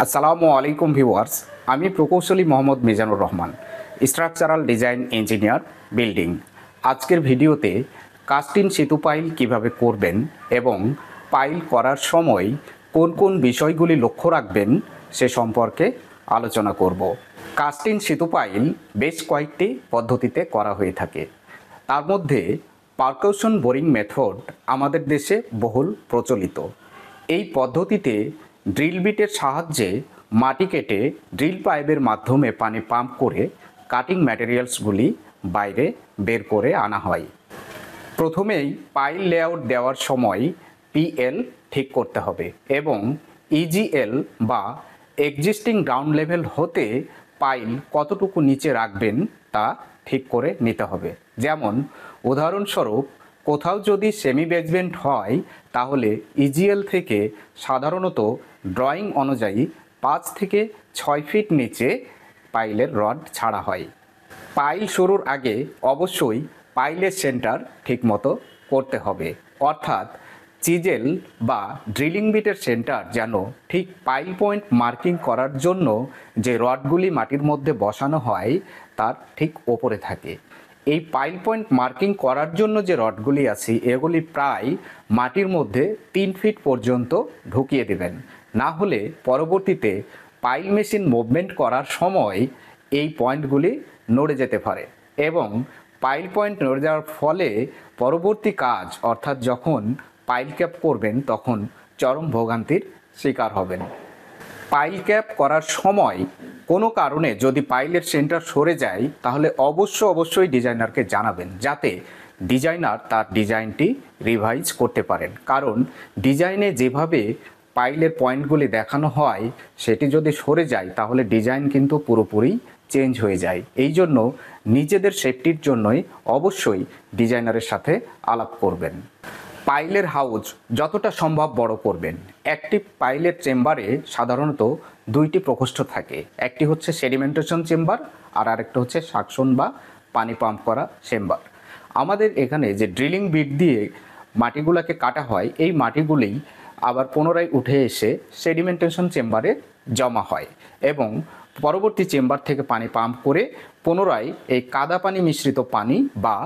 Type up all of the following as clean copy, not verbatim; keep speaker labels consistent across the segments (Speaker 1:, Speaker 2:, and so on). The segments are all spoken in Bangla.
Speaker 1: আসসালামু আলাইকুম ভিউয়ার্স, আমি প্রকৌশলী M.Md.Mizanur Rahman, structural design engineer, building. আজকের ভিডিওতে কাস্ট-ইন সেতু পাইল কীভাবে করবেন এবং পাইল করার সময় কোন কোন বিষয়গুলি লক্ষ্য রাখবেন সে সম্পর্কে আলোচনা করব। কাস্ট-ইন সেতু পাইল বেশ কয়েকটি পদ্ধতিতে করা হয়ে থাকে। তার মধ্যে পারকাশন বোরিং মেথড আমাদের দেশে বহুল প্রচলিত। এই পদ্ধতিতে ড্রিল বিটের সাহায্যে মাটি কেটে ড্রিল পাইপের মাধ্যমে পানি পাম্প করে কাটিং ম্যাটেরিয়ালসগুলি বাইরে বের করে আনা হয়। প্রথমেই পাইল লেআউট দেওয়ার সময় পিএল ঠিক করতে হবে এবং ইজিএল বা এক্সিস্টিং গ্রাউন্ড লেভেল হতে পাইল কতটুকু নিচে রাখবেন তা ঠিক করে নিতে হবে। যেমন উদাহরণস্বরূপ, কোথাও যদি সেমি বেসমেন্ট হয় তাহলে ইজিএল থেকে সাধারণত ড্রয়িং অনুযায়ী 5 থেকে 6 ফিট নিচে পাইলের রড ছাড়া হয়। পাইল শুরুর আগে অবশ্যই পাইলের সেন্টার ঠিকমতো করতে হবে, অর্থাৎ চিজেল বা ড্রিলিং বিটের সেন্টার যেন ঠিক পাইল পয়েন্ট মার্কিং করার জন্য যে রডগুলি মাটির মধ্যে বসানো হয় তার ঠিক ওপরে থাকে। এই পাইল পয়েন্ট মার্কিং করার জন্য যে রডগুলি আছে এগুলি প্রায় মাটির মধ্যে 3 ফিট পর্যন্ত ঢুকিয়ে দেবেন, না হলে পরবর্তীতে পাইল মেশিন মুভমেন্ট করার সময় এই পয়েন্টগুলি নড়ে যেতে পারে এবং পাইল পয়েন্ট নড়ে যাওয়ার ফলে পরবর্তী কাজ অর্থাৎ যখন পাইল ক্যাপ করবেন তখন চরম ভোগান্তির শিকার হবেন। পাইল ক্যাপ করার সময় কোনো কারণে যদি পাইলের সেন্টার সরে যায় তাহলে অবশ্যই ডিজাইনারকে জানাবেন, যাতে ডিজাইনার তার ডিজাইনটি রিভাইজ করতে পারেন। কারণ ডিজাইনে যেভাবে পাইলের পয়েন্টগুলি দেখানো হয় সেটি যদি সরে যায় তাহলে ডিজাইন কিন্তু পুরোপুরি চেঞ্জ হয়ে যায়। এই জন্য নিজেদের সেফটির জন্যই অবশ্যই ডিজাইনারের সাথে আলাপ করবেন। পাইলের হাউজ যতটা সম্ভব বড় করবেন। একটি পাইলের চেম্বারে সাধারণত 2টি প্রকোষ্ঠ থাকে, একটি হচ্ছে সেডিমেন্টেশন চেম্বার আর আরেকটা হচ্ছে সাকশন বা পানি পাম্প করা চেম্বার। আমাদের এখানে যে ড্রিলিং বিট দিয়ে মাটিগুলোকে কাটা হয় এই মাটিগুলি আবার পুনরায় উঠে এসে সেডিমেন্টেশন চেম্বারে জমা হয় এবং পরবর্তী চেম্বার থেকে পানি পাম্প করে পুনরায় এই কাদা পানি মিশ্রিত পানি বা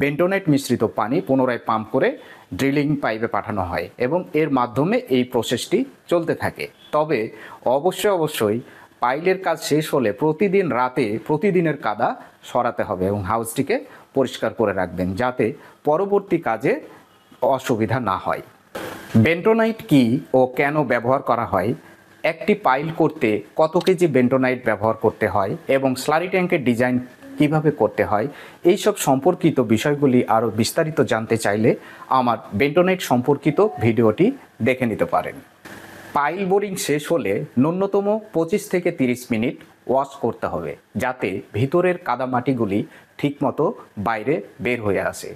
Speaker 1: বেন্টোনাইট মিশ্রিত পানি পুনরায় পাম্প করে ড্রিলিং পাইপে পাঠানো হয় এবং এর মাধ্যমে এই প্রসেসটি চলতে থাকে। তবে অবশ্যই পাইলের কাজ শেষ হলে প্রতিদিন রাতে প্রতিদিনের কাদা সরাতে হবে এবং হাউসটিকে পরিষ্কার করে রাখবেন, যাতে পরবর্তী কাজে অসুবিধা না হয়। বেন্টোনাইট কি ও কেন ব্যবহার করা হয়, একটি পাইল করতে কত কেজি বেন্টোনাইট ব্যবহার করতে হয় এবং স্লারি ট্যাঙ্কের ডিজাইন কিভাবে করতে হয়, এইসব সম্পর্কিত বিষয়গুলি আরও বিস্তারিত জানতে চাইলে আমার বেন্টোনাইট সম্পর্কিত ভিডিওটি দেখে নিতে পারেন। পাইল বোরিং শেষ হলে ন্যূনতম 25 থেকে 30 মিনিট ওয়াশ করতে হবে, যাতে ভিতরের কাদামাটিগুলি ঠিকমতো বাইরে বের হয়ে আসে।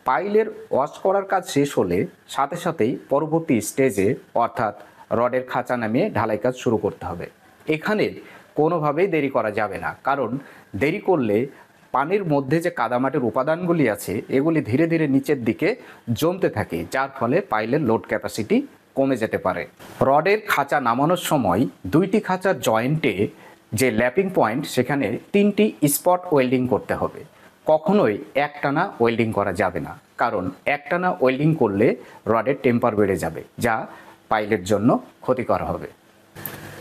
Speaker 1: পাইলের ওয়াশ করার কাজ শেষ হলে সাথে সাথেই পরবর্তী স্টেজে অর্থাৎ রডের খাঁচা নামিয়ে ঢালাই কাজ শুরু করতে হবে। এখানে কোনোভাবেই দেরি করা যাবে না, কারণ দেরি করলে পানির মধ্যে যে কাদামাটির উপাদানগুলি আছে এগুলি ধীরে ধীরে নিচের দিকে জমতে থাকে, যার ফলে পাইলের লোড ক্যাপাসিটি কমে যেতে পারে। রডের খাঁচা নামানোর সময় 2টি খাঁচার জয়েন্টে যে ল্যাপিং পয়েন্ট সেখানে 3টি স্পট ওয়েল্ডিং করতে হবে। কখনোই একটানা ওয়েল্ডিং করা যাবে না, কারণ একটানা ওয়েল্ডিং করলে রডের টেম্পার বেড়ে যাবে, যা পাইলের জন্য ক্ষতিকর হবে।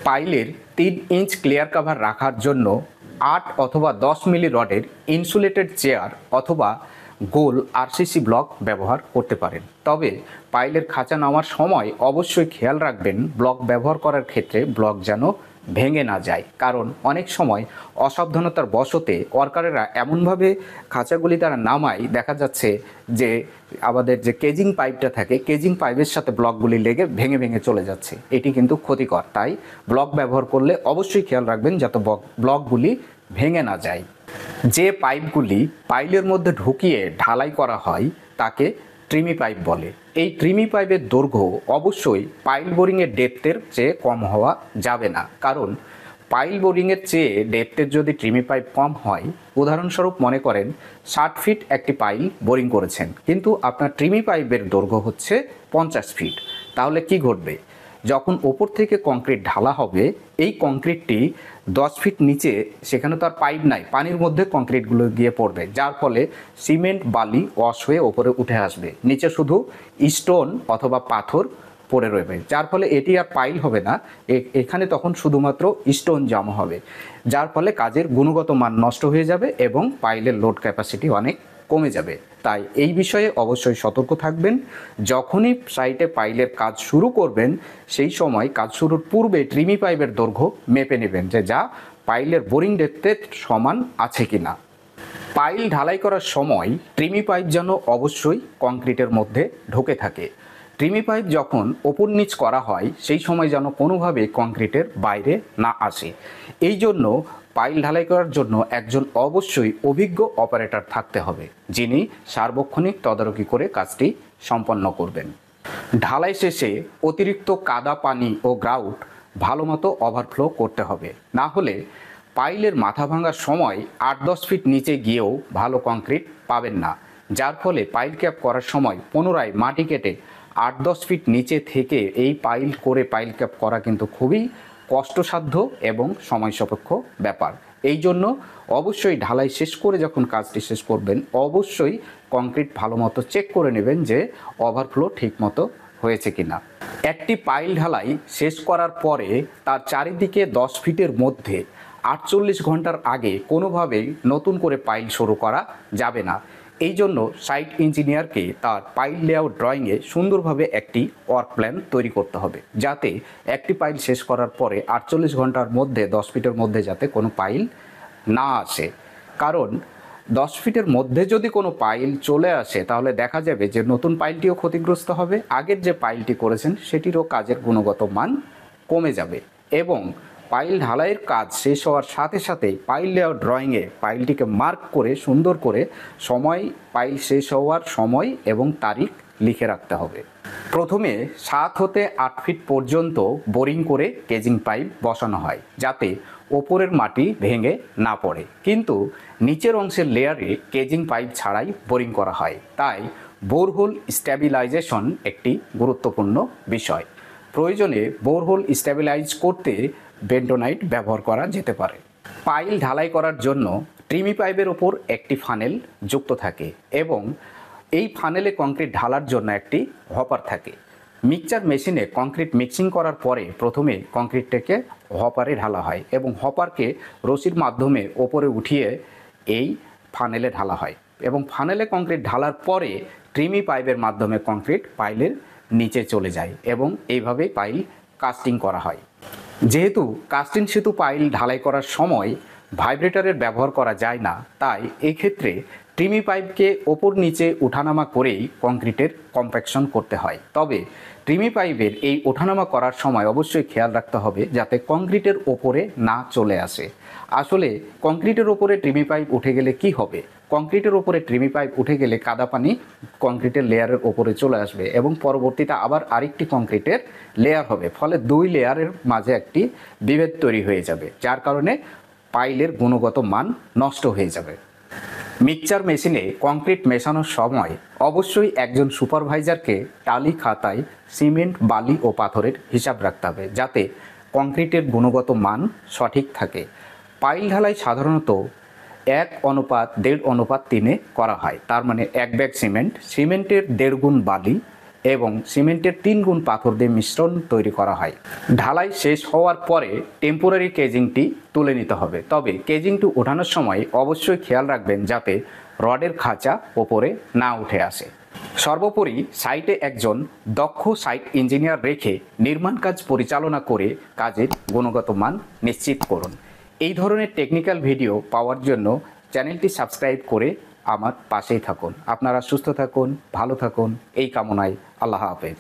Speaker 1: পাইলের 3 ইঞ্চ ক্লিয়ার কাভার রাখার জন্য 8 অথবা 10 মিলি রডের ইনসুলেটেড চেয়ার অথবা গোল আরসিসি ব্লক ব্যবহার করতে পারেন। তবে পাইলের খাঁচা নামার সময় অবশ্যই খেয়াল রাখবেন ব্লক ব্যবহার করার ক্ষেত্রে ব্লক যেন ভেঙে না যায়, কারণ অনেক সময় অসাবধানতার বশতে ওয়ার্কারেরা এমনভাবে খাঁচাগুলি তারা নামায় দেখা যাচ্ছে যে আমাদের যে কেজিং পাইপটা থাকে কেজিং পাইপের সাথে ব্লকগুলি লেগে ভেঙে চলে যাচ্ছে। এটি কিন্তু ক্ষতিকর, তাই ব্লক ব্যবহার করলে অবশ্যই খেয়াল রাখবেন যাতে ব্লকগুলি ভেঙে না যায়। যে পাইপগুলি পাইলের মধ্যে ঢুকিয়ে ঢালাই করা হয় তাকে ট্রিমি পাইপ বলে। এই ট্রিমি পাইপের দৈর্ঘ্য অবশ্যই পাইল বোরিংয়ের ডেপথের চেয়ে কম হওয়া যাবে না, কারণ পাইল বোরিংয়ের চেয়ে ডেপথের যদি ট্রিমি পাইপ কম হয়, উদাহরণস্বরূপ মনে করেন 60 ফিট একটি পাইল বোরিং করেছেন কিন্তু আপনার ট্রিমি পাইপের দৈর্ঘ্য হচ্ছে 50 ফিট, তাহলে কি ঘটবে? যখন ওপর থেকে কংক্রিট ঢালা হবে, এই কংক্রিটটি 10 ফিট নিচে, সেখানে তো আর পাইপ নাই, পানির মধ্যে কংক্রিটগুলো গিয়ে পড়বে, যার ফলে সিমেন্ট বালি ওয়াশ হয়ে ওপরে উঠে আসবে, নিচে শুধু স্টোন অথবা পাথর পড়ে রইবে, যার ফলে এটি আর পাইল হবে না, এখানে তখন শুধুমাত্র স্টোন জমা হবে, যার ফলে কাজের গুণগত মান নষ্ট হয়ে যাবে এবং পাইলের লোড ক্যাপাসিটি অনেক কমে যাবে। তাই এই বিষয়ে অবশ্যই সতর্ক থাকবেন। যখনই সাইটে পাইলের কাজ শুরু করবেন, সেই সময় কাজ শুরুর পূর্বে ট্রিমি পাইপের দৈর্ঘ্য মেপে নেবেন, যে যা পাইলের বোরিং ডেপথের সমান আছে কিনা। পাইল ঢালাই করার সময় ট্রিমি পাইপ যেন অবশ্যই কংক্রিটের মধ্যে ঢুকে থাকে। ট্রিমি পাইপ যখন ওপর নিচ করা হয়, সেই সময় যেন কোনোভাবে কংক্রিটের বাইরে না আসে। এই জন্য পাইল ঢালাই করার জন্য একজন অবশ্যই অভিজ্ঞ অপারেটর থাকতে হবে, যিনি সার্বক্ষণিক তদারকি করে কাজটি সম্পন্ন করবেন। ঢালাই শেষে অতিরিক্ত কাদা পানি ও গ্রাউট ভালো মতো ওভারফ্লো করতে হবে, না হলে পাইলের মাথা ভাঙার সময় 8-10 ফিট নিচে গিয়েও ভালো কংক্রিট পাবেন না, যার ফলে পাইল ক্যাপ করার সময় পুনরায় মাটি কেটে 8-10 ফিট নিচে থেকে এই পাইল করে পাইল ক্যাপ করা কিন্তু খুবই কষ্টসাধ্য এবং সময় সাপেক্ষ ব্যাপার। এই জন্য অবশ্যই ঢালাই শেষ করে যখন কাজটি শেষ করবেন, অবশ্যই কংক্রিট ভালো মতো চেক করে নেবেন যে ওভারফ্লো ঠিক মতো হয়েছে কিনা। একটি পাইল ঢালাই শেষ করার পরে তার চারিদিকে 10 ফিটের মধ্যে 48 ঘন্টার আগে কোনোভাবেই নতুন করে পাইল শুরু করা যাবে না। এই জন্য সাইট ইঞ্জিনিয়ারকে তার পাইল লেআউট ড্রয়িংয়ে সুন্দরভাবে একটি ওয়ার্ক প্ল্যান তৈরি করতে হবে, যাতে একটি পাইল শেষ করার পরে 48 ঘন্টার মধ্যে 10 ফিটের মধ্যে যাতে কোনো পাইল না আসে। কারণ 10 ফিটের মধ্যে যদি কোনো পাইল চলে আসে, তাহলে দেখা যাবে যে নতুন পাইলটিও ক্ষতিগ্রস্ত হবে, আগের যে পাইলটি করেছেন সেটিরও কাজের গুণগত মান কমে যাবে। এবং পাইল ঢালাইয়ের কাজ শেষ হওয়ার সাথে সাথেই পাইল লেআউট ড্রয়িংয়ে পাইলটিকে মার্ক করে সুন্দর করে সময়, পাইল শেষ হওয়ার সময় এবং তারিখ লিখে রাখতে হবে। প্রথমে 7 হতে 8 ফিট পর্যন্ত বোরিং করে কেজিং পাইপ বসানো হয়, যাতে ওপরের মাটি ভেঙে না পড়ে, কিন্তু নিচের অংশের লেয়ারে কেজিং পাইপ ছাড়াই বোরিং করা হয়। তাই বোরহোল স্ট্যাবিলাইজেশন একটি গুরুত্বপূর্ণ বিষয়। প্রয়োজনে বোরহোল স্ট্যাবিলাইজ করতে বেন্টোনাইট ব্যবহার করা যেতে পারে। পাইল ঢালাই করার জন্য ট্রিমি পাইপের ওপর একটি ফানেল যুক্ত থাকে এবং এই ফানেলে কংক্রিট ঢালার জন্য একটি হপার থাকে। মিক্সচার মেশিনে কংক্রিট মিক্সিং করার পরে প্রথমে কংক্রিটটাকে হপারে ঢালা হয় এবং হপারকে রশির মাধ্যমে ওপরে উঠিয়ে এই ফানেলে ঢালা হয় এবং ফানেলে কংক্রিট ঢালার পরে ট্রিমি পাইপের মাধ্যমে কংক্রিট পাইলের নিচে চলে যায় এবং এইভাবেই পাইল কাস্টিং করা হয়। যেহেতু কাস্টিং সেতু পাইল ঢালাই করার সময় ভাইব্রেটরের ব্যবহার করা যায় না, তাই এক্ষেত্রে ট্রিমি পাইপকে ওপর নিচে ওঠানামা করেই কংক্রিটের কম্প্যাকশন করতে হয়। তবে ট্রিমি পাইপের এই ওঠানামা করার সময় অবশ্যই খেয়াল রাখতে হবে যাতে কংক্রিটের ওপরে না চলে আসে। আসলে কংক্রিটের ওপরে ট্রিমি পাইপ উঠে গেলে কি হবে? কংক্রিটের ওপরে ট্রিমি পাইপ উঠে গেলে কাদা পানি কংক্রিটের লেয়ারের ওপরে চলে আসবে এবং পরবর্তীতে আবার আরেকটি কংক্রিটের লেয়ার হবে, ফলে 2 লেয়ারের মাঝে একটি বিভেদ তৈরি হয়ে যাবে, যার কারণে পাইলের গুণগত মান নষ্ট হয়ে যাবে। মিক্সচার মেশিনে কংক্রিট মেশানোর সময় অবশ্যই একজন সুপারভাইজারকে টালি খাতায় সিমেন্ট, বালি ও পাথরের হিসাব রাখতে হবে, যাতে কংক্রিটের গুণগত মান সঠিক থাকে। পাইল ঢালাই সাধারণত 1:1.5:3 করা হয়। তার মানে 1 ব্যাগ সিমেন্টের 1.5 গুণ বালি এবং সিমেন্টের 3 গুণ পাথর দিয়ে মিশ্রণ তৈরি করা হয়। ঢালাই শেষ হওয়ার পরে টেম্পোরারি কেজিংটি তুলে নিতে হবে। তবে কেজিংটি ওঠানোর সময় অবশ্যই খেয়াল রাখবেন যাতে রডের খাঁচা ওপরে না উঠে আসে। সর্বোপরি সাইটে একজন দক্ষ সাইট ইঞ্জিনিয়ার রেখে নির্মাণ কাজ পরিচালনা করে কাজের গুণগত মান নিশ্চিত করুন। এই ধরনের টেকনিক্যাল ভিডিও পাওয়ার জন্য চ্যানেলটি সাবস্ক্রাইব করে আমার পাশেই থাকুন। আপনারা সুস্থ থাকুন, ভালো থাকুন, এই কামনায় আল্লাহ হাফেজ।